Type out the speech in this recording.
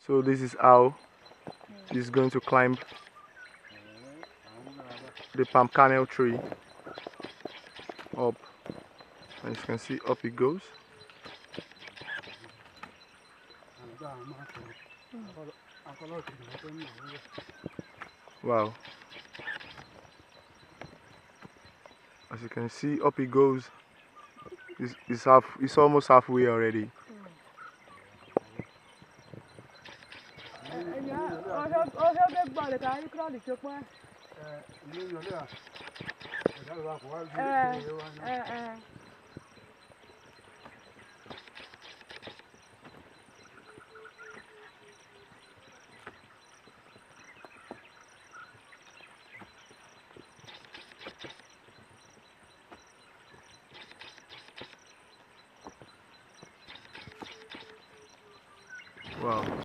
So this is how he's going to climb the palm kernel tree up. As you can see, up it goes. Wow. As you can see, up it goes. It's almost halfway already.